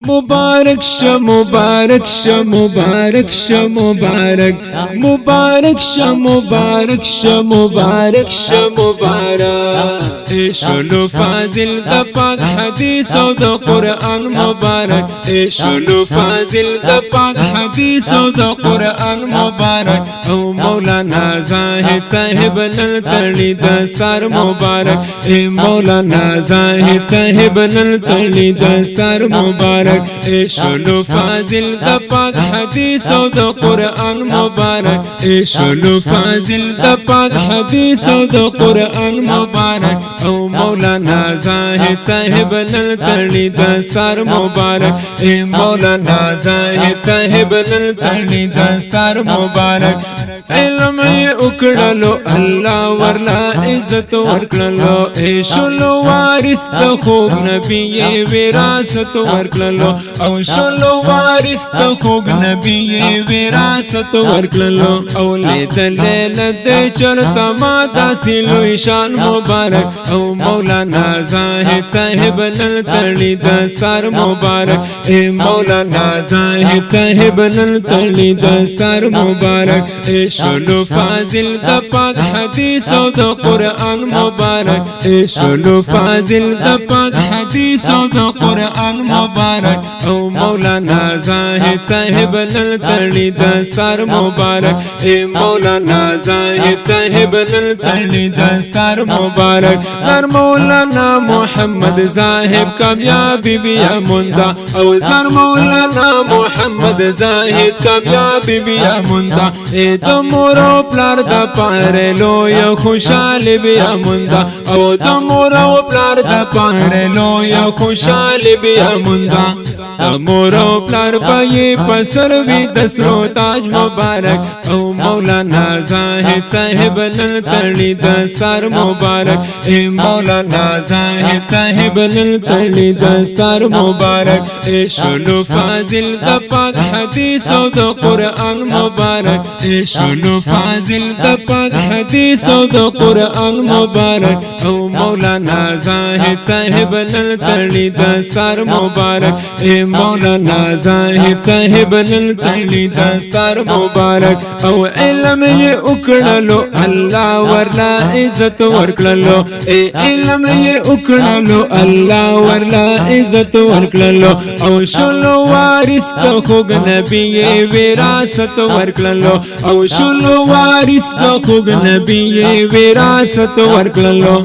मुबारक श मुबारक श मुबारक श मुबारक मुबारक श मुबारक श मुबारक श मुबारक एशलो फाजिल द पाक हदीस और द कुरान मुबारक एशलो फाजिल द पाक हदीस और द कुरान मुबारक ओ मौलाना जाहिद साहिब नल तली दस्तार मुबारक ए मौलाना जाहिद साहिब नल तली दस्तार मुबारक एशलो फाजिल द पाक हदीस और द कुरान मुबारक एशलो फाजिल द पाक हदीस और द कुरान मुबारक ओ मौलाना जाहिद साहिब नल तली दस्तार मुबारक ए मौलाना जाहिद साहिब नल तली दस्तार मुबारक इल्म ये उकड़लो अल्लाह वरला इज्जत वर्कड़लो एशलो वारिस द खूब नबी ये विरासत वर्कड़लो औशलो वारिस द खूब नबी ये विरासत वर्कड़लो औले दलेल दे चरता माता सिलो ईशान मुबारक ओ मौलाना जाहिद साहिब नल तली दस्तार मुबारक ए मौलाना जाहिद साहिब नल तली दस्तार मुबारक एशलो फाजिल द पाक हदीस और द कुरान मुबारक एशलो फाजिल द पाक हदीस और द कुरान मुबारक ओ मौलाना जाहिद साहिब नल तली दस्तार मुबारक ए मौलाना जाहिद साहिब नल तली दस्तार मुबारक सर मौलाना मोहम्मद साहिब कामयाबी बिया मुंदा ओ सर मौलाना मोहम्मद जाहिद कामयाबी बिया मुंदा ए तो मोरो प्लार द पारे लो या खुशाल बिया मुंदा ओ तो मोरो प्लार द पारे लो या खुशाल बिया मुंदा मोरो प्लार पाये पसर भी दसरो ताज मुबारक ओ मौलाना जाहिद साहिब नल तली दस्तार मुबारक ए मौलाना जाहिद साहिब नल तली दस्तार मुबारक एशलो फाजिल द पाक हदीस और द कुरान मुबारक एशलो फाजिल द पाक हदीस और द कुरान मुबारक ओ मौलाना जाहिद साहिब नल तली दस्तार मुबारक ए मौलाना जाहिद साहिब नल तली दस्तार मुबारक ओ इल्म ये उकड़लो अल्लाह वरला इज्जत वर्कड़लो ए इल्म ये उकड़लो अल्लाह वरला इज्जत वर्कड़लो ओ शलो वारिस द खुग नबी ये विरासत वर्कड़लो ओ शलो वारिस द खुग नबी ये विरासत वर्कड़लो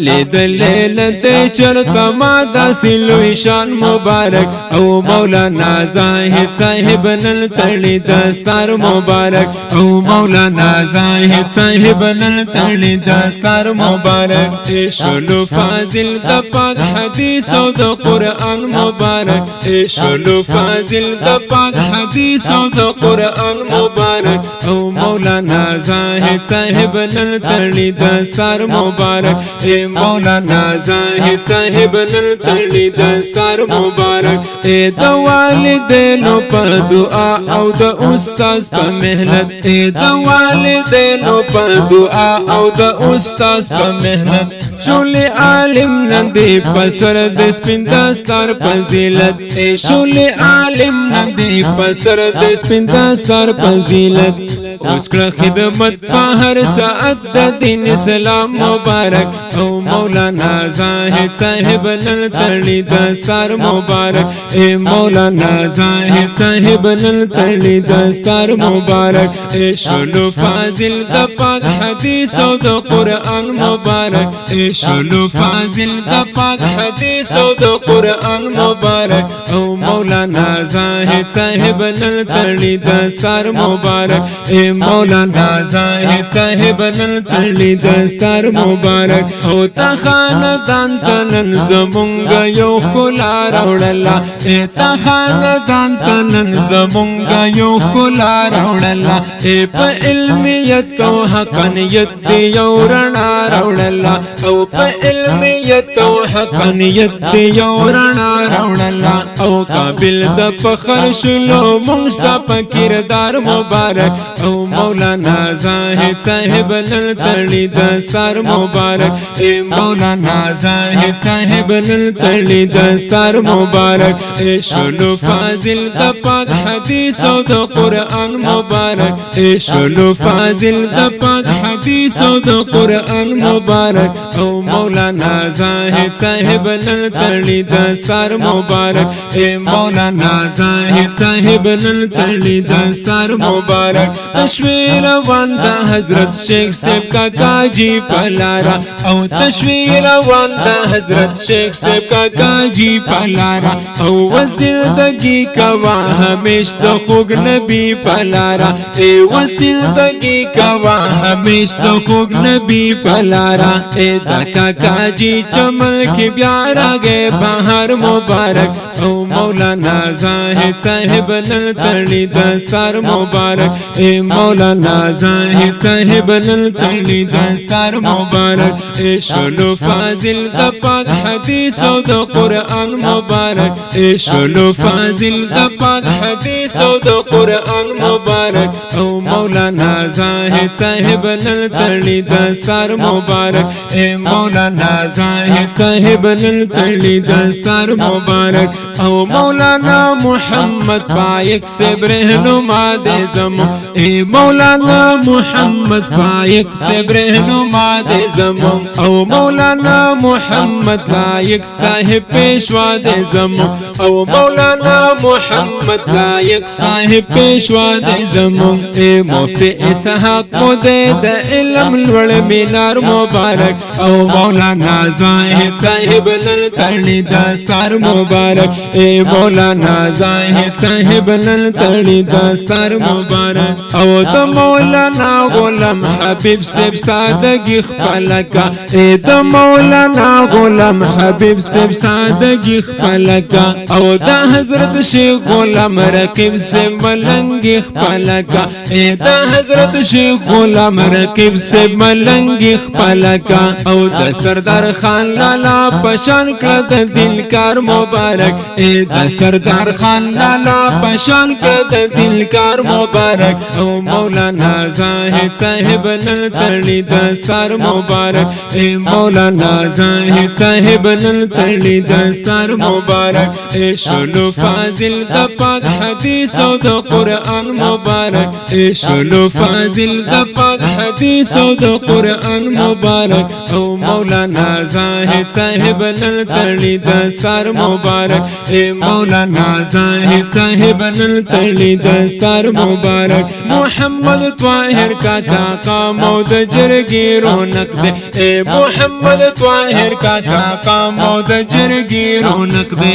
ले दलेल दे चरता मादा सिलो ईशान मुबारक ओ मौलाना जाहिद साहिब नल तली दस्तार मुबारक ओ मौलाना जाहिद साहिब नल तली दस्तार मुबारक एशलो फाजिल द पाक हदीस और द कुरान मुबारक एशलो फाजिल द पाक हदीस और द कुरान मुबारक ओ मौलाना जाहिद साहिब नल तली दस्तार मुबारक ए मौलाना जाहिद साहिब नल तली दस्तार मुबारक ए द वालिदैन पर दुआ और द उस्ताद पर मेहनत ए द वालिदैन पर दुआ और द उस्ताद पर मेहनत शोले आलिम नदी पसर दस्पिन दस्तार फजीलत ए शोले आलिम नदी पसर दस्पिन दस्तार फजीलत उसका खिदमत पहर साद दिन इस्लाम मुबारक ओ मौलाना जाहिद साहिब नल तली दस्तार मुबारक ए मौलाना जाहिद साहिब नल तली दस्तार मुबारक एशलो फाजिल द पाक हदीस और द कुरान मुबारक एशलो फाजिल द पाक हदीस और द कुरान मुबारक ओ मौलाना जाहिद साहिब नल तली दस्तार मुबारक ए मौलाना जाहिद साहिब नल तली दस्तार मुबारक होता खानदान तनन जमुंगा यो खुला रावड़ला ए ता खानदान तनन जमुंगा यो खुला रावड़ला ए प इल्मियत ओ हकनियत दियोरना रावड़ला ओ प इल्मियत ओ हकनियत दियोरना रावड़ला ओ काबिल द फखर शुलो मुस्ता प किरदार मुबारक ओ او مولانا زاهد صاحب نل تړي دستار مبارک اے مولانا زاهد صاحب نل تړي دستار مبارک اے شلو فاضل د پاک حدیث او د قرآن مبارک اے شلو فاضل د پاک حدیث او د قرآن مبارک او مولانا زاهد صاحب نل تړي دستار مبارک اے مولانا زاهد صاحب نل تړي دستار مبارک تشویر واندا حضرت شیخ صاحب کا کاجی پلارا او تشویر واندا حضرت شیخ صاحب کا کاجی پلارا او وسیلتگی کوا ہمیش د خوگ نبی پلارا اے وسیلتگی کوا ہمیش د خوگ نبی پلارا اے دکا کاجی چمل کی بیارا گئے بہار مبارک او مولانا زاہد صاحب نل تړي دستار مبارک اے مولانا زاہد صاحب نل تړي دستار مبارک اے شلو فاضل د پاک حدیث او د قرآن مبارک اے شلو فاضل د پاک حدیث او د قرآن مبارک او مولانا زاہد صاحب نل تړي دستار مبارک اے مولانا زاہد صاحب نل تړي دستار مبارک او مولانا محمد پایک سے رہنما دے زمو اے مولانا محمد پایک سے رہنما دے زمو او مولانا محمد لائق صاحب پیشوا دے زمو او مولانا محمد لائق صاحب پیشوا دے زمو اے مفتی اسحاق مدے دا علم لوڑ مینار مبارک او مولانا زاہد صاحب نل تړي دستار مبارک اے مولانا زاہد صاحب نل تړي دستار مبارک او د مولانا غلام حبیب سب سادگی خپلکا اے د مولانا غلام حبیب سب سادگی خپلکا او د حضرت شیخ غلام رقیب سب ملنگی خپلکا اے د حضرت شیخ غلام رقیب سب ملنگی خپلکا او د سردار خان لالا پشان کړه د دلکار مبارک اے د سردار خان لالا پشان کړه د دلکار مبارک او مولانا زاہد صاحب نل تړي دستار مبارک اے مولانا زاہد صاحب نل تړي دستار مبارک اے شلو فاضل د پاک حدیث او د قرآن مبارک اے شلو فاضل د پاک حدیث او د قرآن مبارک او مولانا زاہد صاحب نل تړي دستار مبارک اے مولانا زاہد صاحب نل تړي دستار مبارک محمد طاہر کا قام او د جرګي رونق دے اے محمد طاہر کا قام او د جرګي رونق دے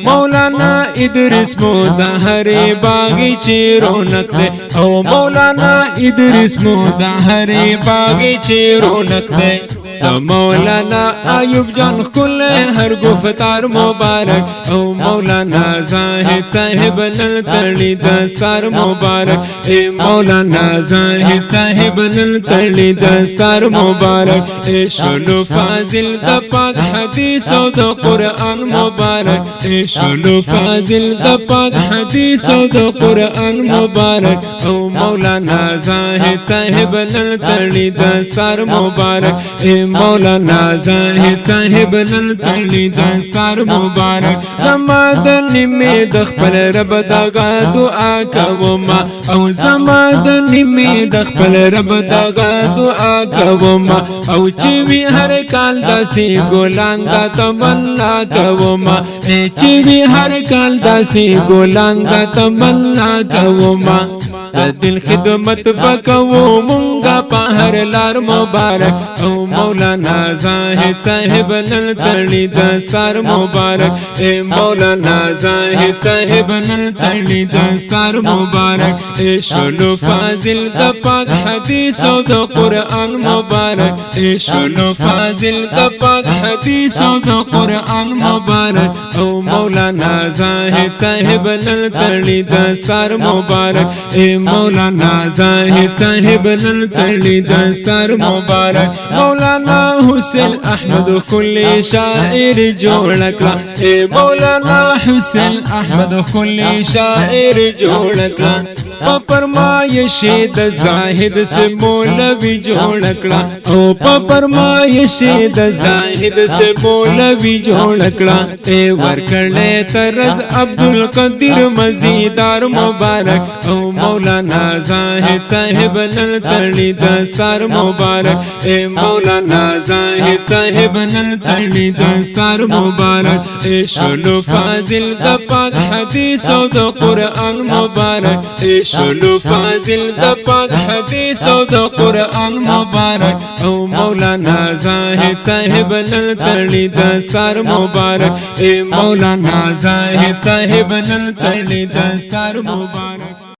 مولانا ادریس مظاہر باغچی رونق دے او مولانا ادریس مظاہر باغچی رونق دے مولانا ایوب جان کل ہر گفتار مبارک او مولانا زاہد صاحب نل تړي دستار مبارک اے مولانا زاہد صاحب نل تړي دستار مبارک اے شلو فاضل د پاک حدیث او د قرآن مبارک اے شلو فاضل د پاک حدیث او د قرآن مبارک او مولانا زاہد صاحب نل تړي دستار مبارک اے مولانا زاہد صاحب نل تړي دستار مبارک زما د نیمه د خپل رب دغه دعا کوما او زما د نیمه د خپل رب دغه دعا کوما او چې وی هر کال داسې ګلان د تمنا کوما چې وی هر کال داسې ګلان د تمنا کوما د دل خدمت وکوو مونږه په هر لار مبارک او مولانا زاہد صاحب نل تړي دستار مبارک اے مولانا زاہد صاحب نل تړي دستار مبارک اے شلو فاضل د پاک حدیث او د قرآن مبارک اے شلو فاضل د پاک حدیث او د قرآن مبارک او مولانا زاہد صاحب نل تړي دستار مبارک اے مولانا زاہد صاحب نل تړي دستار مبارک مولانا حسین احمد کلی شاعر جوړ کړه اے مولانا حسین احمد کلی شاعر جوړ کړه په فرمایش د زاهد سے مولوی جوړ کړه او په فرمایش د زاهد سے مولوی جوړ کړه اے ورکړې طرز عبدالقدیر مزیدار مبارک او مولانا زاهد صاحب نن تړي دستار مبارک اے مولانا زاهد صاحب نن تړي دستار مبارک اے شلو فاضل د پاک حدیث او د قرآن مبارک اے شلو فاضل د پاک حدیث او د قرآن مبارک او مولانا زاهد صاحب نن تړي دستار مبارک اے مولانا زاهد صاحب نن تړي دستار مبارک